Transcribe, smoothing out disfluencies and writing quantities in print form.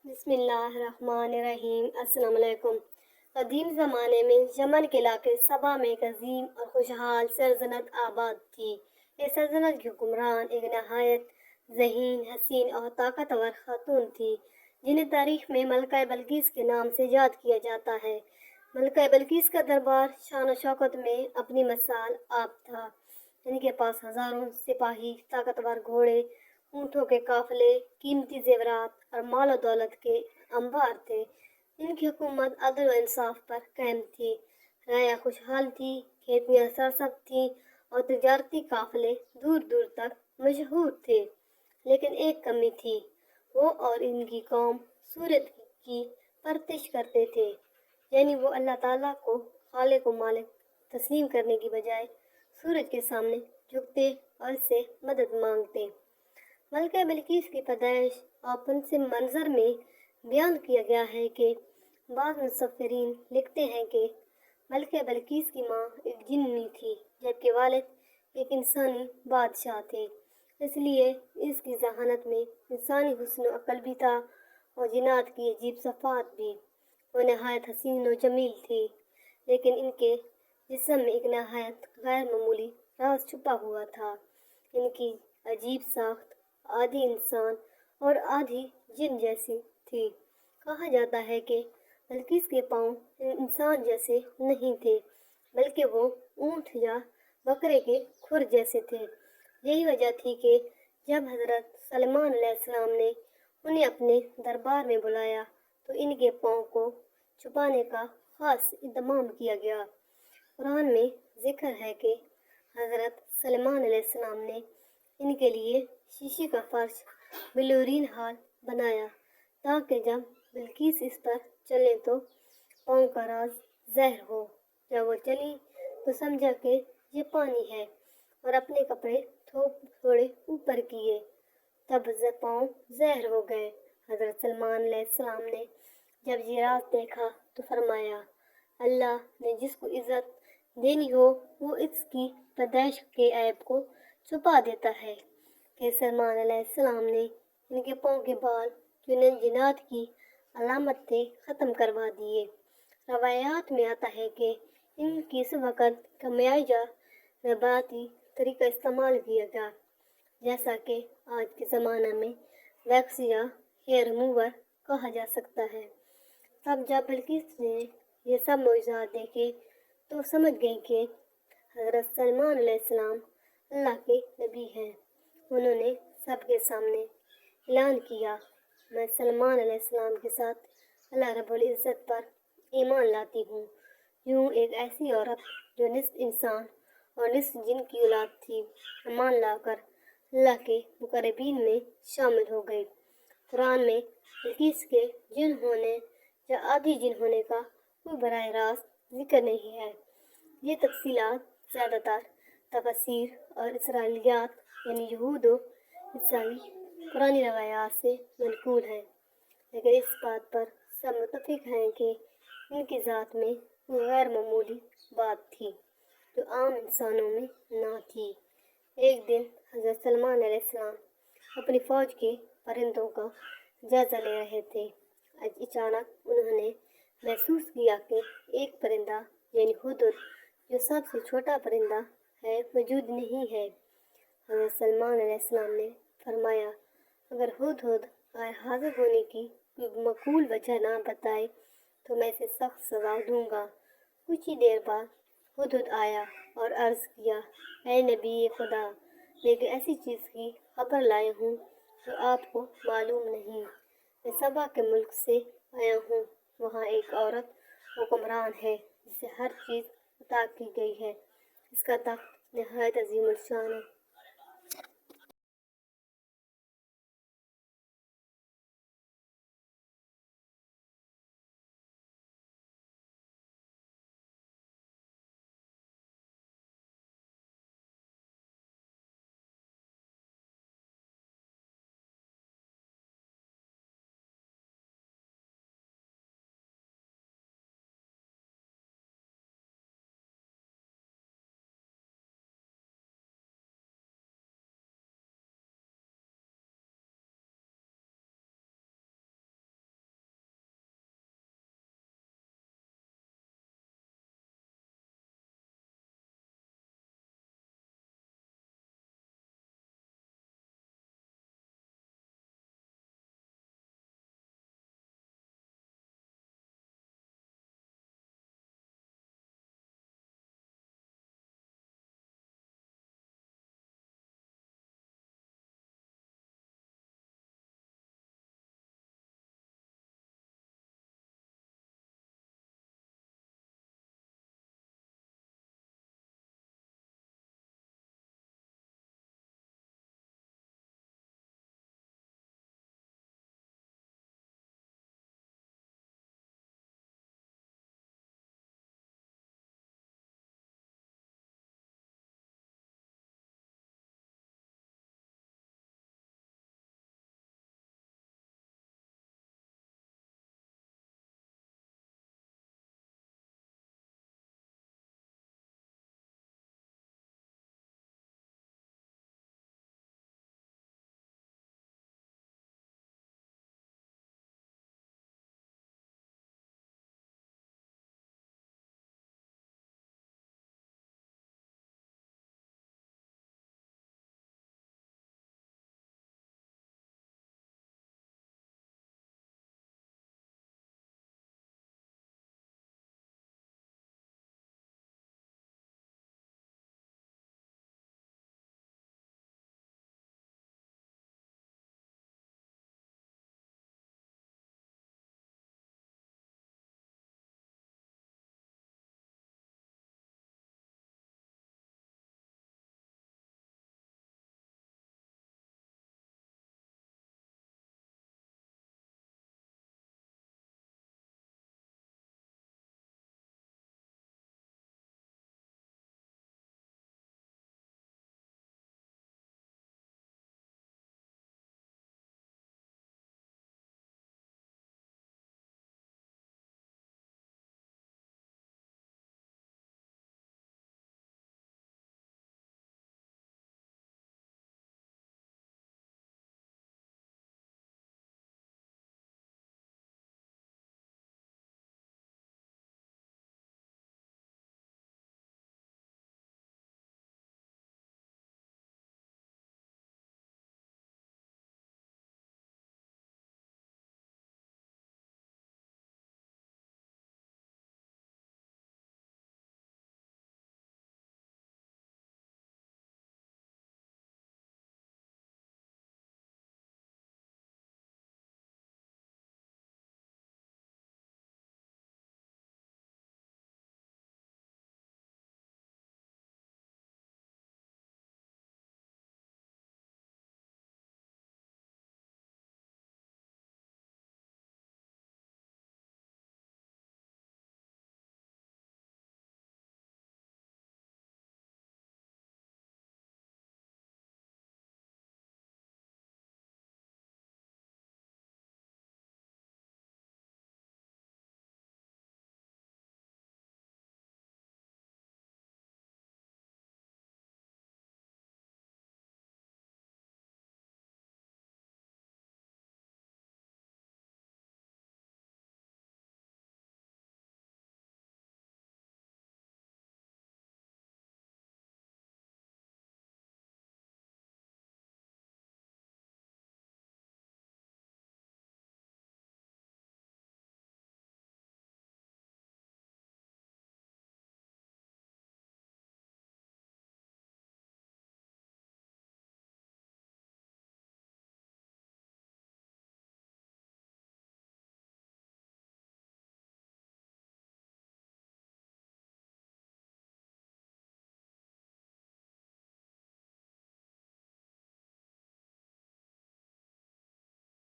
بسم اللہ الرحمن الرحیم۔ السلام علیکم۔ قدیم زمانے میں یمن کے علاقے سبا میں ایک عظیم اور خوشحال سلطنت آباد تھی۔ اس سلطنت کی حکمران ایک نہایت ذہین، حسین اور طاقتور خاتون تھی، جنہیں تاریخ میں ملکہ بلقیس کے نام سے یاد کیا جاتا ہے۔ ملکہ بلقیس کا دربار شان و شوکت میں اپنی مثال آپ تھا۔ ان کے پاس ہزاروں سپاہی، طاقتور گھوڑے، اونٹوں کے قافلے، قیمتی زیورات اور مال و دولت کے انبار تھے۔ ان کی حکومت عدل و انصاف پر قائم تھی، رعایا خوشحال تھی، کھیتیاں سرسبز تھیں اور تجارتی قافلے دور دور تک مشہور تھے۔ لیکن ایک کمی تھی، وہ اور ان کی قوم سورج کی پرستش کرتے تھے، یعنی وہ اللہ تعالیٰ کو خالق و مالک تسلیم کرنے کی بجائے سورج کے سامنے جھکتے اور اس سے مدد مانگتے۔ ملکہ بلقیس کی پیدائش اور پس منظر میں بیان کیا گیا ہے کہ بعض مصورین لکھتے ہیں کہ ملکہ بلقیس کی ماں ایک جنی تھی، جبکہ والد ایک انسانی بادشاہ تھے۔ اس لیے اس کی ذہانت میں انسانی حسن و عقل بھی تھا اور جنات کی عجیب صفات بھی۔ وہ نہایت حسین و جمیل تھی، لیکن ان کے جسم میں ایک نہایت غیر معمولی راز چھپا ہوا تھا۔ ان کی عجیب ساخت آدھی انسان اور آدھی جن جیسی تھی۔ کہا جاتا ہے کہ بلقیس کے پاؤں انسان جیسے نہیں تھے، بلکہ وہ اونٹ یا بکرے کے کھر جیسے تھے۔ یہی وجہ تھی کہ جب حضرت سلیمان علیہ السلام نے انہیں اپنے دربار میں بلایا تو ان کے پاؤں کو چھپانے کا خاص اہتمام کیا گیا۔ قرآن میں ذکر ہے کہ حضرت سلیمان علیہ السلام نے ان کے لیے شیشے کا فرش بلورین ہال بنایا، تاکہ جب بلقیس اس پر چلیں تو پاؤں کا راز ظاہر ہو۔ جب وہ چلی تو سمجھا کہ یہ پانی ہے، اور اپنے کپڑے تھوڑے اوپر کیے، تب پاؤں ظاہر ہو گئے۔ حضرت سلیمان علیہ السلام نے جب یہ راز دیکھا تو فرمایا، اللہ نے جس کو عزت دینی ہو وہ اس کی پیدائش کے عیب کو چھپا دیتا ہے۔ کہ سلیمان علیہ السلام نے ان کے پاؤں کے بال، جو جنات کی علامت تھے، ختم کروا دیے۔ روایات میں آتا ہے کہ ان کی اس وقت کیمیائی یا نباتی طریقہ استعمال کیا گیا، جیسا کہ آج کے زمانہ میں ویکس یا ہیئر ریموور کہا جا سکتا ہے۔ تب جب بلقیس نے یہ سب معجزات دیکھے تو سمجھ گئی کہ حضرت سلیمان علیہ السلام اللہ کے نبی ہیں۔ انہوں نے سب کے سامنے اعلان کیا، میں سلیمان علیہ السلام کے ساتھ اللہ رب العزت پر ایمان لاتی ہوں۔ یوں ایک ایسی عورت جو نصف انسان اور نصف جن کی اولاد تھی، ایمان لا کر اللہ کے مقربین میں شامل ہو گئی۔ قرآن میں بلقیس کے جن ہونے یا آدھی جن ہونے کا کوئی براہ راست ذکر نہیں ہے۔ یہ تفصیلات زیادہ تر تفاسیر اور اسرائیلیات یعنی یہود و عیسائی پرانی روایات سے منقول ہیں، لیکن اس بات پر سب متفق ہیں کہ ان کی ذات میں کوئی غیر معمولی بات تھی جو عام انسانوں میں نہ تھی۔ ایک دن حضرت سلیمان علیہ السلام اپنی فوج کے پرندوں کا جائزہ لے رہے تھے۔ اچانک انہوں نے محسوس کیا کہ ایک پرندہ یعنی ہدہد، جو سب سے چھوٹا پرندہ ہے، موجود نہیں ہے۔ حضرت سلیمان علیہ السلام نے فرمایا، اگر ہدہد حاضر ہونے کی کوئی معقول وجہ نہ بتائے تو میں اسے سخت سزا دوں گا۔ کچھ ہی دیر بعد ہدہد آیا اور عرض کیا، اے نبی خدا، میں ایک ایسی چیز کی خبر لایا ہوں جو آپ کو معلوم نہیں۔ میں سبا کے ملک سے آیا ہوں، وہاں ایک عورت حکمران ہے جسے ہر چیز عطا کی گئی ہے۔ اس کا تخت نہایت عظیم الشان ہے۔